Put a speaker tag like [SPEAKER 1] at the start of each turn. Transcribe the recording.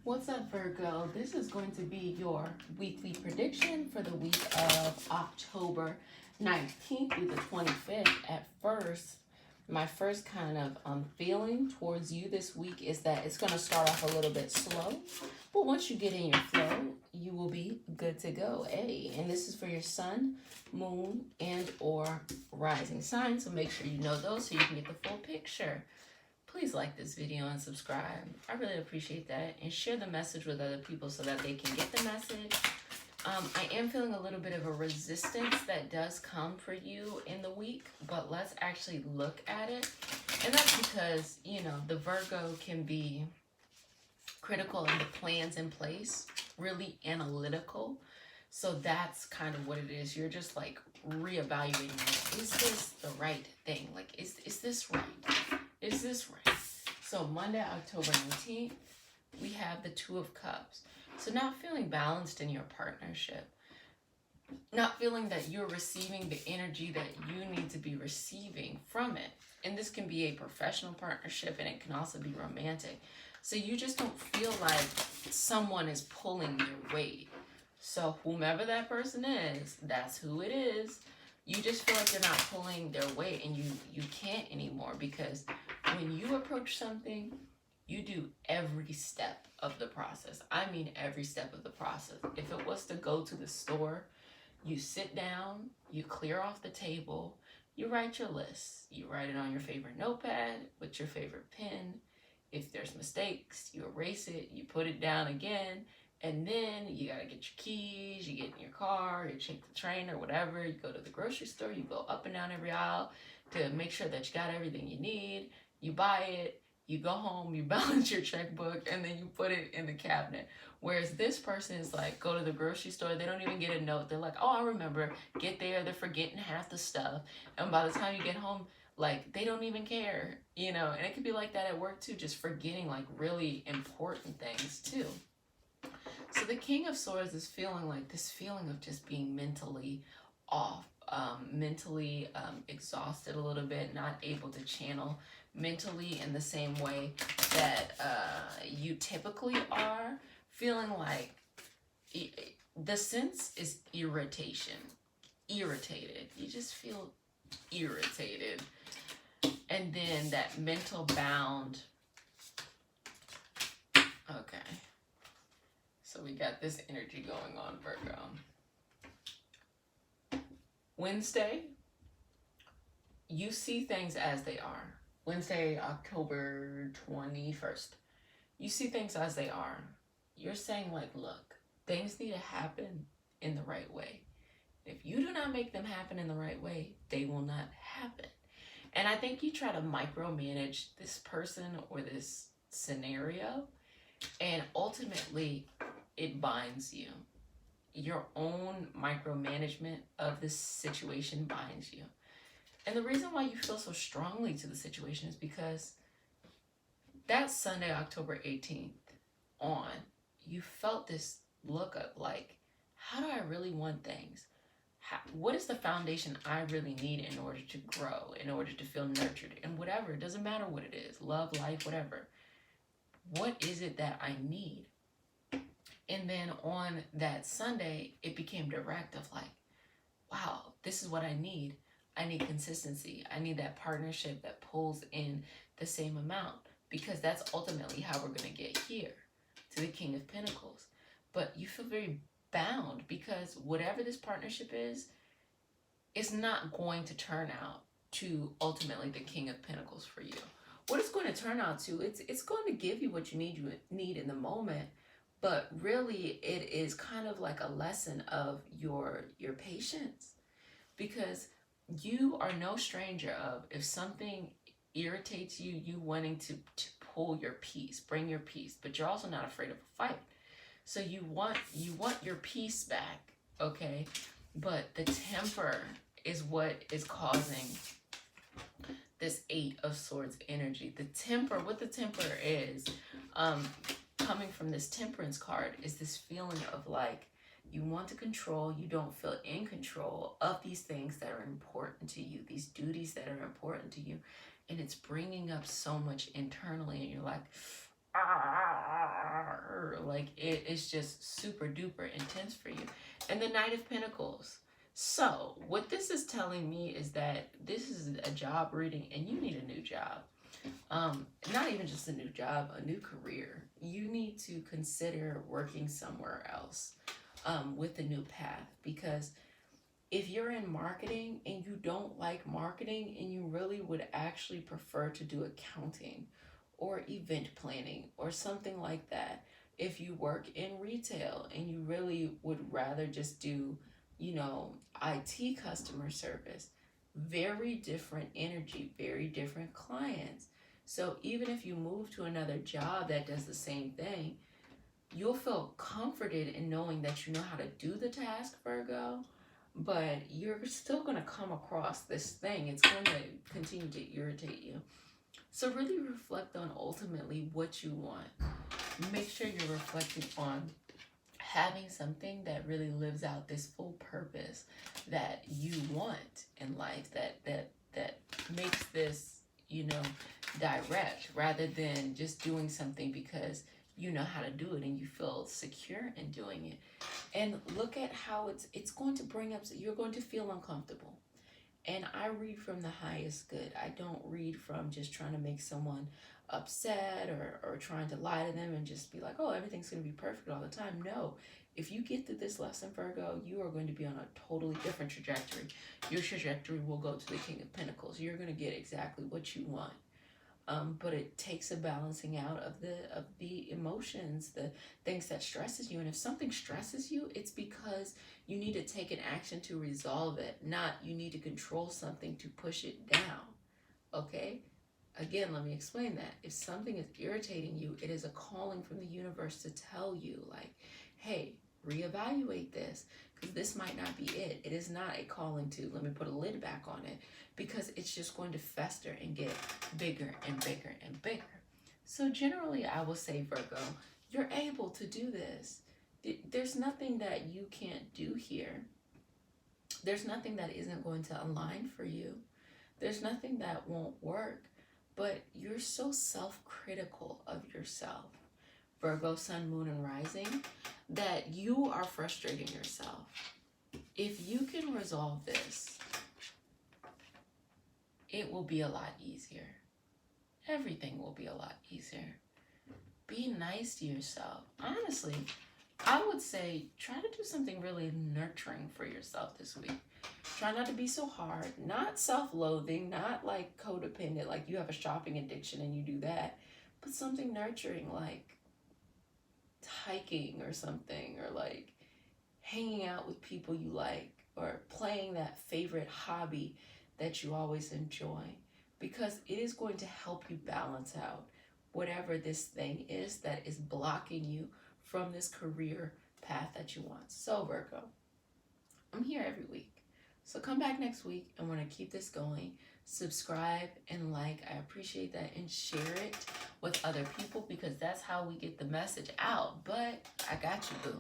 [SPEAKER 1] What's up, Virgo? This is going to be your weekly prediction for the week of October 19th through the 25th. At first, my first kind of feeling towards you this week is that it's going to start off a little bit slow, but once you get in your flow, you will be good to go. Hey, and this is for your sun, moon, and or rising sign, so make sure you know those so you can get the full picture. Please like this video and subscribe. I really appreciate that. And share the message with other people so that they can get the message. I am feeling a little bit of a resistance that does come for you in the week, but let's actually look at it. And that's because, you know, the Virgo can be critical of the plans in place, really analytical. So that's kind of what it is. You're just like reevaluating, like, is this the right thing? Like, is this right? Is this right? So Monday, October 19th, we have the Two of Cups. So not feeling balanced in your partnership. Not feeling that you're receiving the energy that you need to be receiving from it. And this can be a professional partnership, and it can also be romantic. So you just don't feel like someone is pulling your weight. So whomever that person is, that's who it is. You just feel like they're not pulling their weight, and you can't anymore, because when you approach something, you do every step of the process. I mean every step of the process. If it was to go to the store, you sit down, you clear off the table, you write your list. You write it on your favorite notepad with your favorite pen. If there's mistakes, you erase it, you put it down again, and then you gotta get your keys, you get in your car, you take the train or whatever, you go to the grocery store, you go up and down every aisle to make sure that you got everything you need, you buy it, you go home, you balance your checkbook, and then you put it in the cabinet. Whereas this person is like, go to the grocery store, they don't even get a note. They're like, oh, I remember. Get there, they're forgetting half the stuff. And by the time you get home, like, they don't even care, you know? And it could be like that at work too, just forgetting like really important things too. So the King of Swords is feeling like this feeling of just being mentally off, mentally exhausted a little bit, not able to channel mentally in the same way that you typically are, feeling like the sense is irritation, irritated. You just feel irritated. And then that mental bound. Okay. So we got this energy going on, Virgo. Wednesday, you see things as they are. Wednesday, October 21st. You see things as they are. You're saying like, look, things need to happen in the right way. If you do not make them happen in the right way, they will not happen. And I think you try to micromanage this person or this scenario, and ultimately it binds you. Your own micromanagement of this situation binds you. And the reason why you feel so strongly to the situation is because that Sunday, October 18th on, you felt this look up like, how do I really want things? What is the foundation I really need in order to grow, in order to feel nurtured, and whatever, it doesn't matter what it is, love, life, whatever. What is it that I need? And then on that Sunday, it became direct of like, wow, this is what I need. I need consistency. I need that partnership that pulls in the same amount, because that's ultimately how we're going to get here to the King of Pentacles. But you feel very bound, because whatever this partnership is, it's not going to turn out to ultimately the King of Pentacles for you. What it's going to turn out to, it's going to give you what you need in the moment, but really it is kind of like a lesson of your patience, because you are no stranger of, if something irritates you, you wanting to pull your peace, bring your peace, but you're also not afraid of a fight. So you want your peace back, okay? But the temper is what is causing this Eight of Swords energy. The temper, what the temper is, coming from this Temperance card, is this feeling of like, you want to control, you don't feel in control of these things that are important to you, these duties that are important to you, and it's bringing up so much internally, and you're like, like it's just super duper intense for you. And the Knight of Pentacles. So what this is telling me is that this is a job reading and you need a new job. Not even just a new job, a new career. You need to consider working somewhere else with a new path, because if you're in marketing and you don't like marketing and you really would actually prefer to do accounting or event planning or something like that, if you work in retail and you really would rather just do, you know, IT customer service, very different energy, very different clients. So even if you move to another job that does the same thing, you'll feel comforted in knowing that you know how to do the task, Virgo, but you're still going to come across this thing. It's going to continue to irritate you. So really reflect on ultimately what you want. Make sure you're reflecting on having something that really lives out this full purpose that you want in life, that makes this, you know, direct, rather than just doing something because you know how to do it and you feel secure in doing it. And look at how it's going to bring up, you're going to feel uncomfortable. And I read from the highest good. I don't read from just trying to make someone upset or trying to lie to them and just be like, oh, everything's going to be perfect all the time. No. If you get through this lesson, Virgo, you are going to be on a totally different trajectory. Your trajectory will go to the King of Pentacles. You're going to get exactly what you want. But it takes a balancing out of the emotions, the things that stresses you. And if something stresses you, it's because you need to take an action to resolve it, not you need to control something to push it down. Okay? Again, let me explain that. If something is irritating you, it is a calling from the universe to tell you, like, hey, reevaluate this, because this might not be it. It is not a calling to, let me put a lid back on it, because it's just going to fester and get bigger and bigger and bigger. So generally, I will say, Virgo, you're able to do this. There's nothing that you can't do here. There's nothing that isn't going to align for you. There's nothing that won't work, but you're so self-critical of yourself, Virgo, Sun, Moon, and Rising, that you are frustrating yourself. If you can resolve this, it will be a lot easier. Everything will be a lot easier. Be nice to yourself. Honestly, I would say try to do something really nurturing for yourself this week. Try not to be so hard, not self-loathing, not like codependent, like you have a shopping addiction and you do that, but something nurturing like hiking or something, or like hanging out with people you like, or playing that favorite hobby that you always enjoy, because it is going to help you balance out whatever this thing is that is blocking you from this career path that you want. So Virgo, I'm here every week. So come back next week and want to keep this going. Subscribe and like. I appreciate that. And share it with other people, because that's how we get the message out. But I got you, boo.